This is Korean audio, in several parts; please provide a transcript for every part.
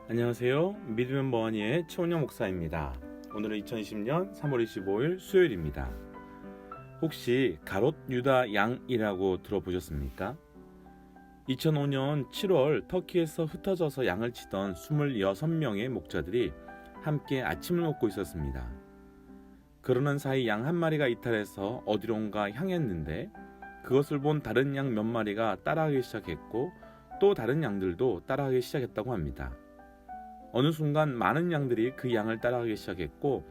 안녕하세요. 믿으면 뭐하니의 최원영 목사입니다. 오늘은 2020년 3월 25일 수요일입니다. 혹시 가롯 유다 양이라고 들어보셨습니까? 2005년 7월 터키에서 흩어져서 양을 치던 26명의 목자들이 함께 아침을 먹고 있었습니다. 그러는 사이 양 한 마리가 이탈해서 어디론가 향했는데 그것을 본 다른 양 몇 마리가 따라가기 시작했고 또 다른 양들도 따라가기 시작했다고 합니다. 어느 순간 많은 양들이 그 양을 따라가기 시작했고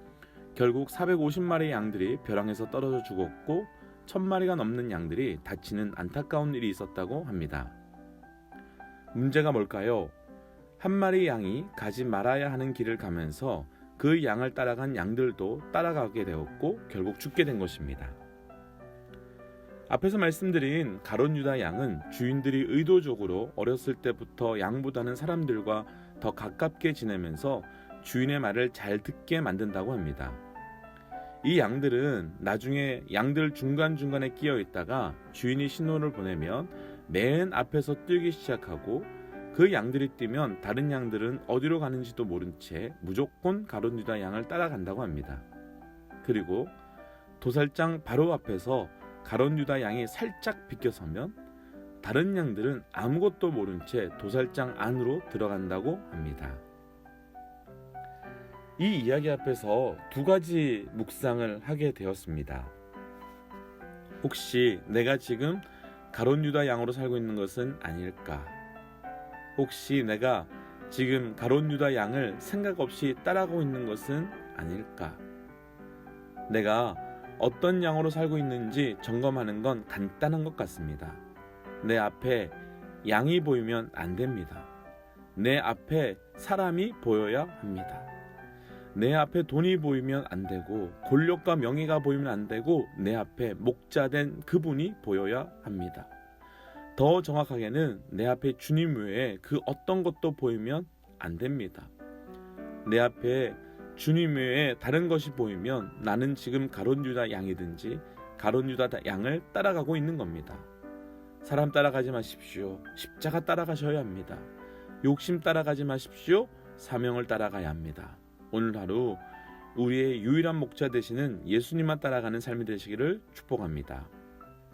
결국 450마리의 양들이 벼랑에서 떨어져 죽었고 1000마리가 넘는 양들이 다치는 안타까운 일이 있었다고 합니다. 문제가 뭘까요? 한 마리 양이 가지 말아야 하는 길을 가면서 그 양을 따라간 양들도 따라가게 되었고 결국 죽게 된 것입니다. 앞에서 말씀드린 가롯 유다 양은 주인들이 의도적으로 어렸을 때부터 양보다는 사람들과 더 가깝게 지내면서 주인의 말을 잘 듣게 만든다고 합니다. 이 양들은 나중에 양들 중간중간에 끼어 있다가 주인이 신호를 보내면 맨 앞에서 뛰기 시작하고 그 양들이 뛰면 다른 양들은 어디로 가는지도 모른 채 무조건 가롯 유다 양을 따라간다고 합니다. 그리고 도살장 바로 앞에서 가롯 유다 양이 살짝 비껴서면 다른 양들은 아무것도 모른 채 도살장 안으로 들어간다고 합니다. 이 이야기 앞에서 두 가지 묵상을 하게 되었습니다. 혹시 내가 지금 가롯 유다 양으로 살고 있는 것은 아닐까? 혹시 내가 지금 가롯 유다 양을 생각 없이 따라가고 있는 것은 아닐까? 내가 어떤 양으로 살고 있는지 점검하는 건 간단한 것 같습니다. 내 앞에 양이 보이면 안 됩니다. 내 앞에 사람이 보여야 합니다. 내 앞에 돈이 보이면 안 되고 권력과 명예가 보이면 안 되고 내 앞에 목자된 그분이 보여야 합니다. 더 정확하게는 내 앞에 주님 외에 그 어떤 것도 보이면 안 됩니다. 내 앞에 주님 외에 다른 것이 보이면 나는 지금 가롯 유다 양이든지 가롯 유다 양을 따라가고 있는 겁니다. 사람 따라가지 마십시오. 십자가 따라가셔야 합니다. 욕심 따라가지 마십시오. 사명을 따라가야 합니다. 오늘 하루 우리의 유일한 목자 되시는 예수님만 따라가는 삶이 되시기를 축복합니다.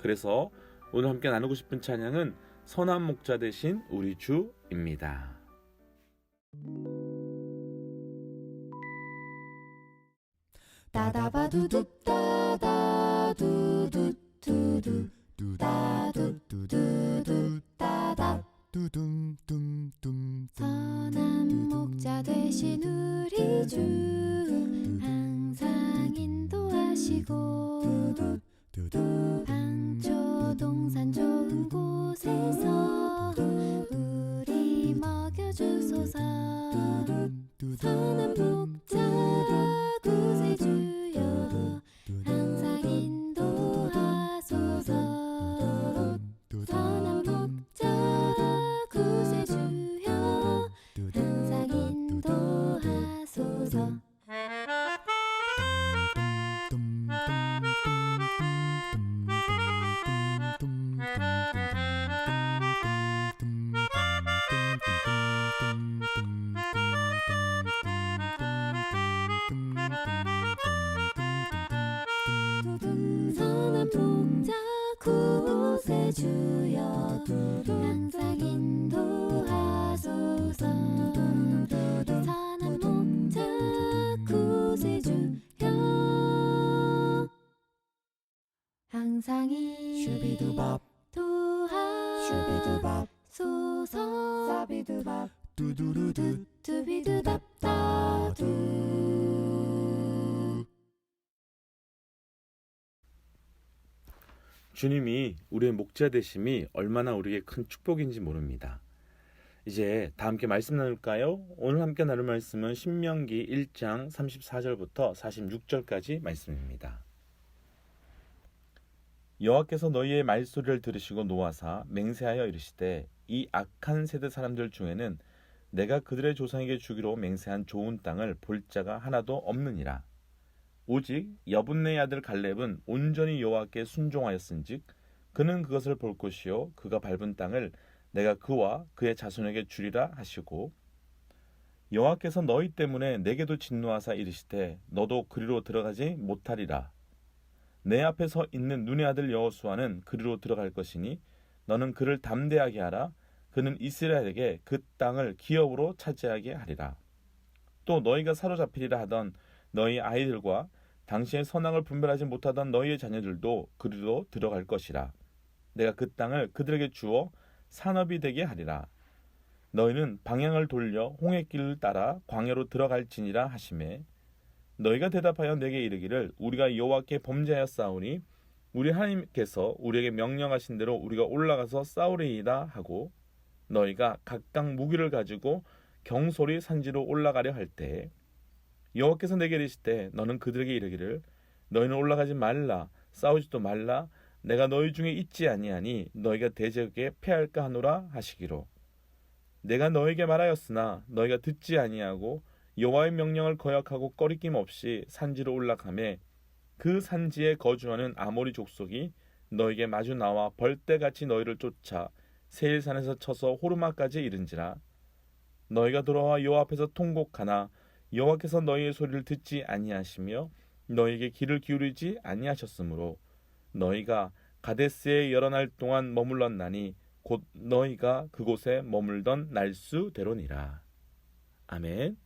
그래서 오늘 함께 나누고 싶은 찬양은 선한 목자 되신 우리 주입니다. 따다바두두 따다두두 두두 따두두두 따다 선한 목자 되신 우리 주 항상 인도하시고 방초 동산 좋은 곳에서 우리 먹여주소서 선한 목자 구세주여 항상 인도하소서 선한 목자 구세주여 항상 인도하소서 선한 목자 구세주여 항상 인도하소서 선한 목자 구세주여 항상 인도하소서 두비두답다두 주님이 우리의 목자 되심이 얼마나 우리에게 큰 축복인지 모릅니다. 이제 다 함께 말씀 나눌까요? 오늘 함께 나눌 말씀은 신명기 1장 34절부터 46절까지 말씀입니다. 여호와께서 너희의 말소리를 들으시고 노하사 맹세하여 이르시되 이 악한 세대 사람들 중에는 내가 그들의 조상에게 주기로 맹세한 좋은 땅을 볼 자가 하나도 없느니라. 오직 여분네의 아들 갈렙은 온전히 여호와께 순종하였은즉 그는 그것을 볼 것이요 그가 밟은 땅을 내가 그와 그의 자손에게 주리라 하시고 여호와께서 너희 때문에 내게도 진노하사 이르시되 너도 그리로 들어가지 못하리라. 내 앞에 서 있는 눈의 아들 여호수아는 그리로 들어갈 것이니 너는 그를 담대하게 하라. 그는 이스라엘에게 그 땅을 기업으로 차지하게 하리라. 또 너희가 사로잡히리라 하던 너희 아이들과 당시의 선악을 분별하지 못하던 너희의 자녀들도 그리로 들어갈 것이라. 내가 그 땅을 그들에게 주어 산업이 되게 하리라. 너희는 방향을 돌려 홍해길을 따라 광야로 들어갈지니라 하시매 너희가 대답하여 내게 이르기를 우리가 여호와께 범죄하였사오니 우리 하나님께서 우리에게 명령하신 대로 우리가 올라가서 싸우리이다 하고 너희가 각각 무기를 가지고 경솔히 산지로 올라가려 할 때 여호와께서 내게 이르시되 너는 그들에게 이르기를 너희는 올라가지 말라 싸우지도 말라 내가 너희 중에 있지 아니하니 너희가 대적에게 패할까 하노라 하시기로 내가 너희에게 말하였으나 너희가 듣지 아니하고 여호와의 명령을 거역하고 꺼리낌 없이 산지로 올라가매 그 산지에 거주하는 아모리 족속이 너희에게 마주 나와 벌떼같이 너희를 쫓아 세일산에서 쳐서 호르마까지 이른지라. 너희가 돌아와 여호와 앞에서 통곡하나 여호와께서 너희의 소리를 듣지 아니하시며 너희에게 귀를 기울이지 아니하셨으므로 너희가 가데스에 여러 날 동안 머물렀나니 곧 너희가 그곳에 머물던 날수대로니라. 아멘.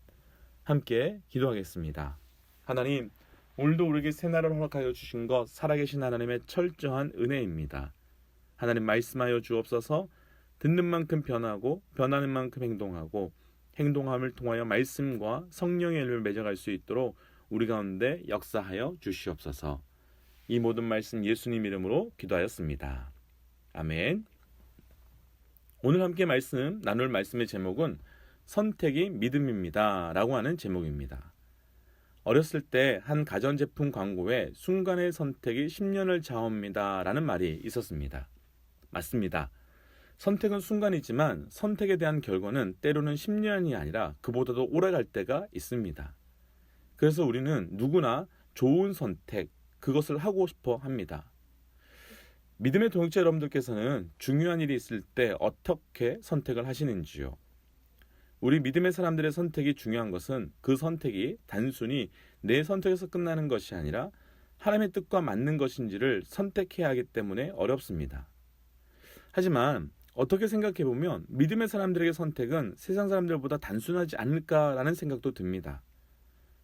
함께 기도하겠습니다. 하나님, 오늘도 우리에게 새날을 허락하여 주신 것 살아계신 하나님의 철저한 은혜입니다. 하나님 말씀하여 주옵소서. 듣는 만큼 변하고 변하는 만큼 행동하고 행동함을 통하여 말씀과 성령의 일을 맺어갈 수 있도록 우리 가운데 역사하여 주시옵소서. 이 모든 말씀 예수님 이름으로 기도하였습니다. 아멘. 오늘 함께 나눌 말씀의 제목은 선택이 믿음입니다 라고 하는 제목입니다. 어렸을 때 한 가전제품 광고에 순간의 선택이 10년을 좌우합니다 라는 말이 있었습니다. 맞습니다. 선택은 순간이지만 선택에 대한 결과는 때로는 10년이 아니라 그보다도 오래 갈 때가 있습니다. 그래서 우리는 누구나 좋은 선택, 그것을 하고 싶어 합니다. 믿음의 동역자 여러분들께서는 중요한 일이 있을 때 어떻게 선택을 하시는지요? 우리 믿음의 사람들의 선택이 중요한 것은 그 선택이 단순히 내 선택에서 끝나는 것이 아니라 하나님의 뜻과 맞는 것인지를 선택해야 하기 때문에 어렵습니다. 하지만 어떻게 생각해보면 믿음의 사람들에게 선택은 세상 사람들보다 단순하지 않을까라는 생각도 듭니다.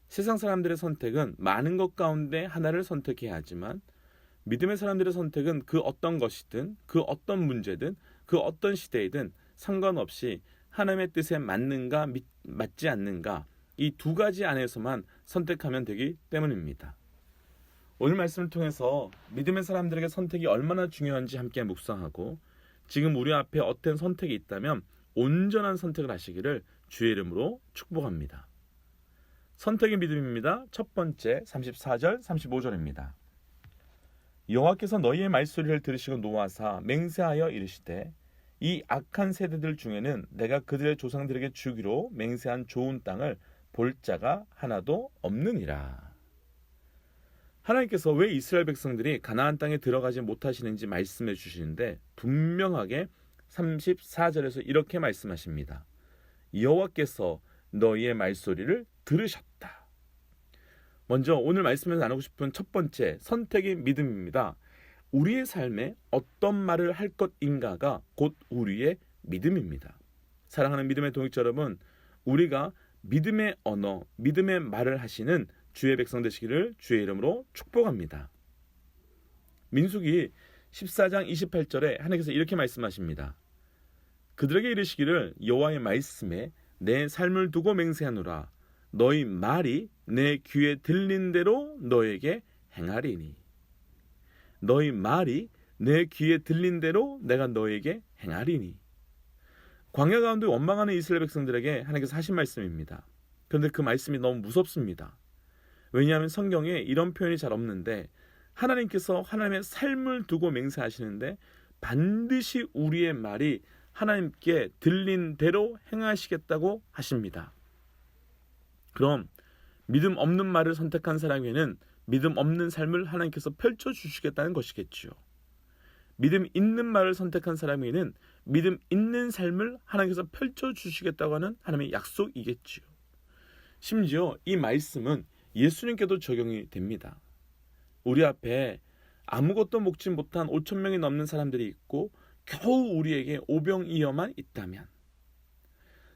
세상 사람들의 선택은 많은 것 가운데 하나를 선택해야 하지만 믿음의 사람들의 선택은 그 어떤 것이든 그 어떤 문제든 그 어떤 시대이든 상관없이 하나님의 뜻에 맞는가 맞지 않는가 이 두 가지 안에서만 선택하면 되기 때문입니다. 오늘 말씀을 통해서 믿음의 사람들에게 선택이 얼마나 중요한지 함께 묵상하고 지금 우리 앞에 어떤 선택이 있다면 온전한 선택을 하시기를 주의 이름으로 축복합니다. 선택의 믿음입니다. 첫 번째 34절 35절입니다. 여호와께서 너희의 말소리를 들으시고 노하사 맹세하여 이르시되 이 악한 세대들 중에는 내가 그들의 조상들에게 주기로 맹세한 좋은 땅을 볼 자가 하나도 없느니라. 하나님께서 왜 이스라엘 백성들이 가나안 땅에 들어가지 못하시는지 말씀해 주시는데 분명하게 34절에서 이렇게 말씀하십니다. 여호와께서 너희의 말소리를 들으셨다. 먼저 오늘 말씀에서 나누고 싶은 첫 번째 선택의 믿음입니다. 우리의 삶에 어떤 말을 할 것인가가 곧 우리의 믿음입니다. 사랑하는 믿음의 동역자 여러분, 우리가 믿음의 언어, 믿음의 말을 하시는 주의 백성 되시기를 주의 이름으로 축복합니다. 민수기 14장 28절에 하나님께서 이렇게 말씀하십니다. 그들에게 이르시기를 여호와의 말씀에 내 삶을 두고 맹세하노라. 너희 말이 내 귀에 들린 대로 너에게 행하리니. 너희 말이 내 귀에 들린 대로 내가 너에게 행하리니. 광야 가운데 원망하는 이스라엘 백성들에게 하나님께서 하신 말씀입니다. 그런데 그 말씀이 너무 무섭습니다. 왜냐하면 성경에 이런 표현이 잘 없는데 하나님께서 하나님의 삶을 두고 맹세하시는데 반드시 우리의 말이 하나님께 들린 대로 행하시겠다고 하십니다. 그럼 믿음 없는 말을 선택한 사람에게는 믿음 없는 삶을 하나님께서 펼쳐주시겠다는 것이겠지요. 믿음 있는 말을 선택한 사람에게는 믿음 있는 삶을 하나님께서 펼쳐주시겠다고 하는 하나님의 약속이겠지요. 심지어 이 말씀은 예수님께도 적용이 됩니다. 우리 앞에 아무것도 먹지 못한 5천 명이 넘는 사람들이 있고 겨우 우리에게 오병이어만 있다면,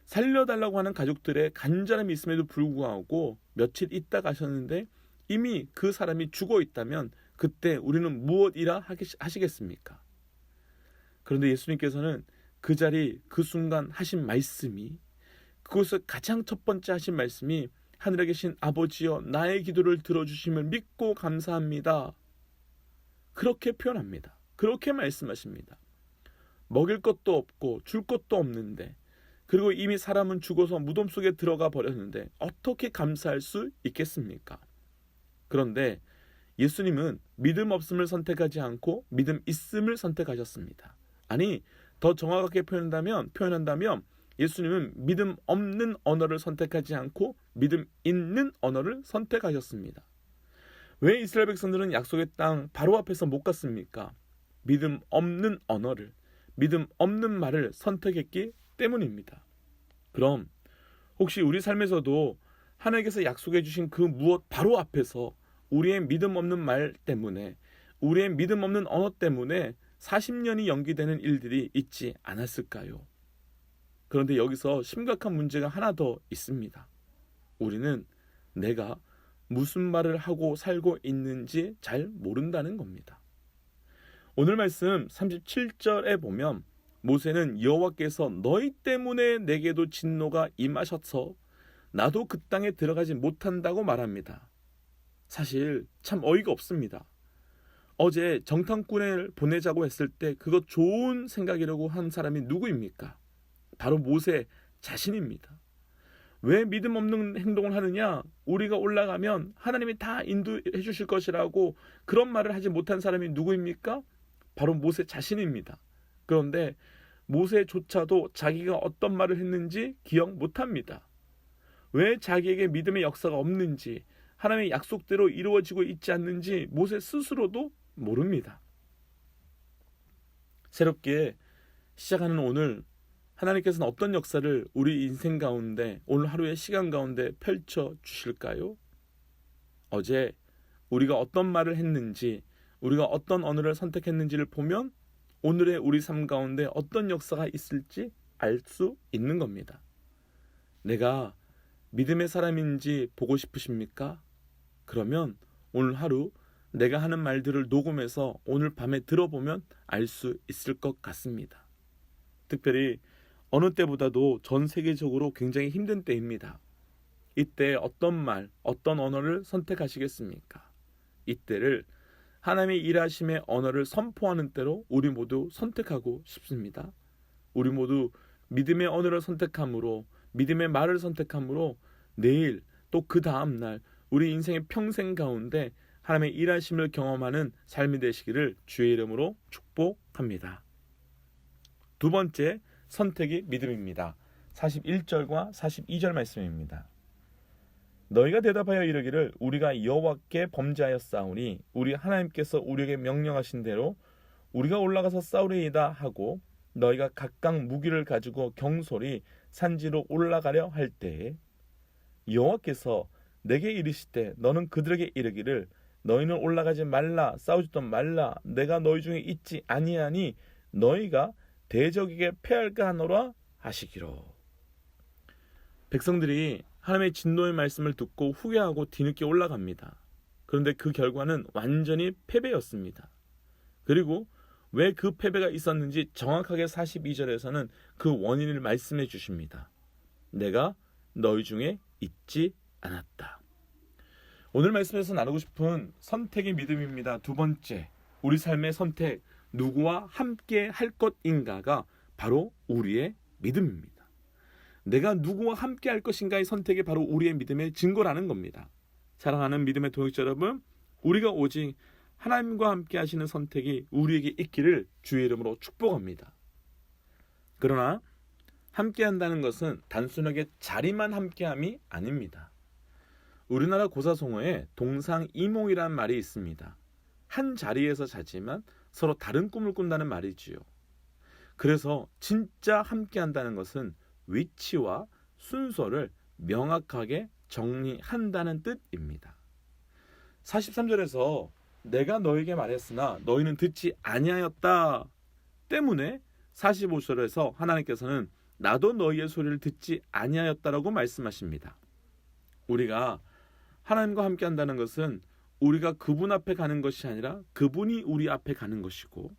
살려달라고 하는 가족들의 간절함이 있음에도 불구하고 며칠 있다 가셨는데 이미 그 사람이 죽어 있다면 그때 우리는 무엇이라 하시겠습니까? 그런데 예수님께서는 그 자리 그 순간 하신 말씀이, 그것을 가장 첫 번째 하신 말씀이 하늘에 계신 아버지여 나의 기도를 들어주심을 믿고 감사합니다. 그렇게 표현합니다. 그렇게 말씀하십니다. 먹일 것도 없고 줄 것도 없는데, 그리고 이미 사람은 죽어서 무덤 속에 들어가 버렸는데 어떻게 감사할 수 있겠습니까? 그런데 예수님은 믿음 없음을 선택하지 않고 믿음 있음을 선택하셨습니다. 아니, 더 정확하게 표현한다면 예수님은 믿음 없는 언어를 선택하지 않고 믿음 있는 언어를 선택하셨습니다. 왜 이스라엘 백성들은 약속의 땅 바로 앞에서 못 갔습니까? 믿음 없는 언어를, 믿음 없는 말을 선택했기 때문입니다. 그럼 혹시 우리 삶에서도 하나님께서 약속해 주신 그 무엇 바로 앞에서 우리의 믿음 없는 말 때문에, 우리의 믿음 없는 언어 때문에 40년이 연기되는 일들이 있지 않았을까요? 그런데 여기서 심각한 문제가 하나 더 있습니다. 우리는 내가 무슨 말을 하고 살고 있는지 잘 모른다는 겁니다. 오늘 말씀 37절에 보면 모세는 여호와께서 너희 때문에 내게도 진노가 임하셔서 나도 그 땅에 들어가지 못한다고 말합니다. 사실 참 어이가 없습니다. 어제 정탐꾼을 보내자고 했을 때 그거 좋은 생각이라고 한 사람이 누구입니까? 바로 모세 자신입니다. 왜 믿음 없는 행동을 하느냐? 우리가 올라가면 하나님이 다 인도해 주실 것이라고 그런 말을 하지 못한 사람이 누구입니까? 바로 모세 자신입니다. 그런데 모세조차도 자기가 어떤 말을 했는지 기억 못합니다. 왜 자기에게 믿음의 역사가 없는지, 하나님의 약속대로 이루어지고 있지 않는지 모세 스스로도 모릅니다. 새롭게 시작하는 오늘, 하나님께서는 어떤 역사를 우리 인생 가운데, 오늘 하루의 시간 가운데 펼쳐 주실까요? 어제 우리가 어떤 말을 했는지, 우리가 어떤 언어를 선택했는지를 보면 오늘의 우리 삶 가운데 어떤 역사가 있을지 알 수 있는 겁니다. 내가 믿음의 사람인지 보고 싶으십니까? 그러면 오늘 하루 내가 하는 말들을 녹음해서 오늘 밤에 들어보면 알 수 있을 것 같습니다. 특별히 어느 때보다도 전 세계적으로 굉장히 힘든 때입니다. 이때 어떤 말, 어떤 언어를 선택하시겠습니까? 이때를 하나님의 일하심의 언어를 선포하는 때로 우리 모두 선택하고 싶습니다. 우리 모두 믿음의 언어를 선택함으로, 믿음의 말을 선택함으로 내일 또 그 다음 날 우리 인생의 평생 가운데 하나님의 일하심을 경험하는 삶이 되시기를 주의 이름으로 축복합니다. 두 번째 선택이 믿음입니다. 41절과 42절 말씀입니다. 너희가 대답하여 이르기를 우리가 여호와께 범죄하였사오니 우리 하나님께서 우리에게 명령하신 대로 우리가 올라가서 싸우리이다 하고 너희가 각각 무기를 가지고 경솔히 산지로 올라가려 할 때에 여호와께서 내게 이르시되 너는 그들에게 이르기를 너희는 올라가지 말라, 싸우지도 말라, 내가 너희 중에 있지 아니하니 너희가 대적에게 패할까 하노라 하시기로. 백성들이 하나님의 진노의 말씀을 듣고 후회하고 뒤늦게 올라갑니다. 그런데 그 결과는 완전히 패배였습니다. 그리고 왜 그 패배가 있었는지 정확하게 42절에서는 그 원인을 말씀해 주십니다. 내가 너희 중에 있지 않았다. 오늘 말씀에서 나누고 싶은 선택의 믿음입니다. 두 번째, 우리 삶의 선택, 누구와 함께 할 것인가가 바로 우리의 믿음입니다. 내가 누구와 함께 할 것인가의 선택이 바로 우리의 믿음의 증거라는 겁니다. 사랑하는 믿음의 동역자 여러분, 우리가 오직 하나님과 함께 하시는 선택이 우리에게 있기를 주의 이름으로 축복합니다. 그러나 함께 한다는 것은 단순하게 자리만 함께함이 아닙니다. 우리나라 고사성어에 동상이몽이라는 말이 있습니다. 한 자리에서 자지만 서로 다른 꿈을 꾼다는 말이지요. 그래서 진짜 함께 한다는 것은 위치와 순서를 명확하게 정리한다는 뜻입니다. 43절에서 내가 너에게 말했으나 너희는 듣지 아니하였다 때문에 45절에서 하나님께서는 나도 너희의 소리를 듣지 아니하였다라고 말씀하십니다. 우리가 하나님과 함께 한다는 것은 우리가 그분 앞에 가는 것이 아니라 그분이 우리 앞에 가는 것이고,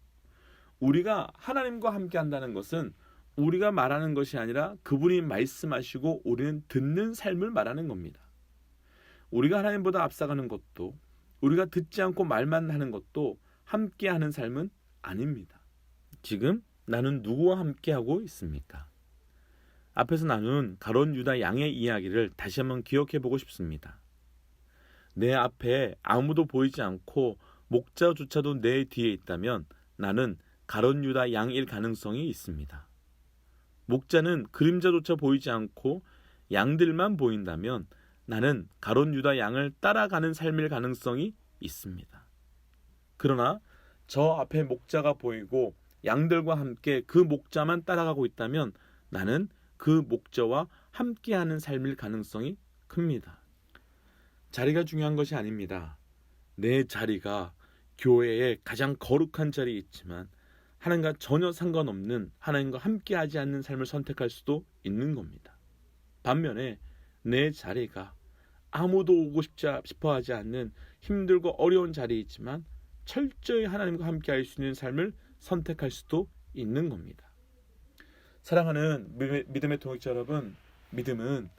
우리가 하나님과 함께 한다는 것은 우리가 말하는 것이 아니라 그분이 말씀하시고 우리는 듣는 삶을 말하는 겁니다. 우리가 하나님보다 앞서가는 것도, 우리가 듣지 않고 말만 하는 것도 함께 하는 삶은 아닙니다. 지금 나는 누구와 함께 하고 있습니까? 앞에서 나눈 가룟 유다 양의 이야기를 다시 한번 기억해 보고 싶습니다. 내 앞에 아무도 보이지 않고 목자조차도 내 뒤에 있다면 나는 가룟 유다 양일 가능성이 있습니다. 목자는 그림자조차 보이지 않고 양들만 보인다면 나는 가룟 유다 양을 따라가는 삶일 가능성이 있습니다. 그러나 저 앞에 목자가 보이고 양들과 함께 그 목자만 따라가고 있다면 나는 그 목자와 함께하는 삶일 가능성이 큽니다. 자리가 중요한 것이 아닙니다. 내 자리가 교회의 가장 거룩한 자리에 있지만 하나님과 전혀 상관없는, 하나님과 함께하지 않는 삶을 선택할 수도 있는 겁니다. 반면에 내 자리가 아무도 오고 싶어 하지 않는 힘들고 어려운 자리에 있지만 철저히 하나님과 함께할 수 있는 삶을 선택할 수도 있는 겁니다. 사랑하는 믿음의 동역자 여러분, 믿음은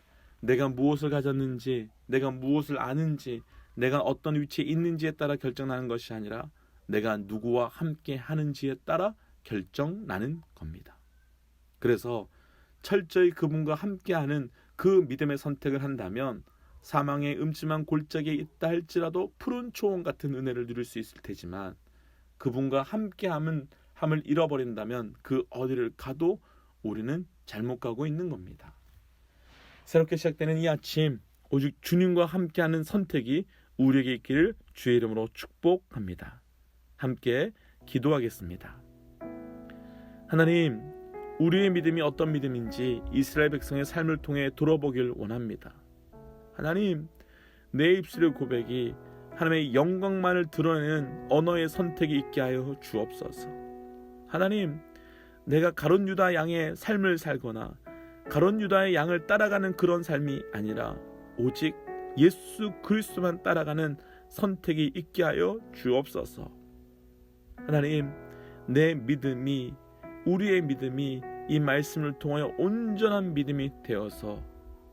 내가 무엇을 가졌는지, 내가 무엇을 아는지, 내가 어떤 위치에 있는지에 따라 결정나는 것이 아니라 내가 누구와 함께 하는지에 따라 결정나는 겁니다. 그래서 철저히 그분과 함께하는 그 믿음의 선택을 한다면 사망의 음침한 골짜기에 있다 할지라도 푸른 초원 같은 은혜를 누릴 수 있을 테지만, 그분과 함께함을 잃어버린다면 그 어디를 가도 우리는 잘못 가고 있는 겁니다. 새롭게 시작되는 이 아침, 오직 주님과 함께하는 선택이 우리에게 있기를 주의 이름으로 축복합니다. 함께 기도하겠습니다. 하나님, 우리의 믿음이 어떤 믿음인지 이스라엘 백성의 삶을 통해 돌아보길 원합니다. 하나님, 내 입술의 고백이 하나님의 영광만을 드러내는 언어의 선택이 있게 하여 주옵소서. 하나님, 내가 가룟 유다 양의 삶을 살거나 가룟 유다의 양을 따라가는 그런 삶이 아니라 오직 예수 그리스도만 따라가는 선택이 있게 하여 주옵소서. 하나님, 내 믿음이, 우리의 믿음이 이 말씀을 통하여 온전한 믿음이 되어서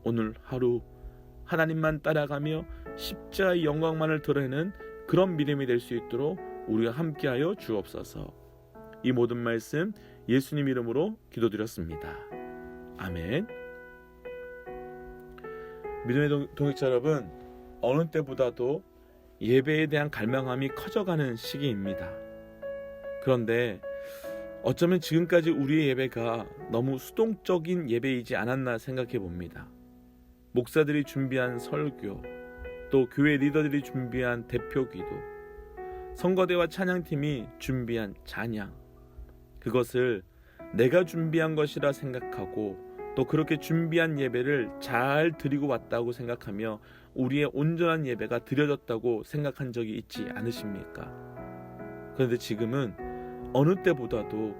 오늘 하루 하나님만 따라가며 십자가의 영광만을 드러내는 그런 믿음이 될 수 있도록 우리가 함께하여 주옵소서. 이 모든 말씀 예수님 이름으로 기도드렸습니다. 아멘. 믿음의 동역자 여러분, 어느 때보다도 예배에 대한 갈망함이 커져가는 시기입니다. 그런데 어쩌면 지금까지 우리의 예배가 너무 수동적인 예배이지 않았나 생각해 봅니다. 목사들이 준비한 설교, 또 교회 리더들이 준비한 대표 기도, 성거대와 찬양팀이 준비한 찬양, 그것을 내가 준비한 것이라 생각하고 또 그렇게 준비한 예배를 잘 드리고 왔다고 생각하며 우리의 온전한 예배가 드려졌다고 생각한 적이 있지 않으십니까? 그런데 지금은 어느 때보다도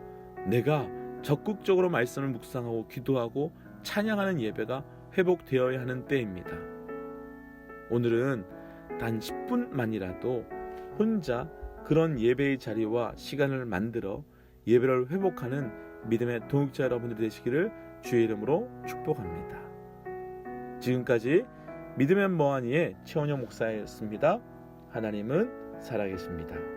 내가 적극적으로 말씀을 묵상하고 기도하고 찬양하는 예배가 회복되어야 하는 때입니다. 오늘은 단 10분만이라도 혼자 그런 예배의 자리와 시간을 만들어 예배를 회복하는 믿음의 동역자 여러분들 되시기를 주의 이름으로 축복합니다. 지금까지 믿음의 뭐하니의 최원영 목사였습니다. 하나님은 살아계십니다.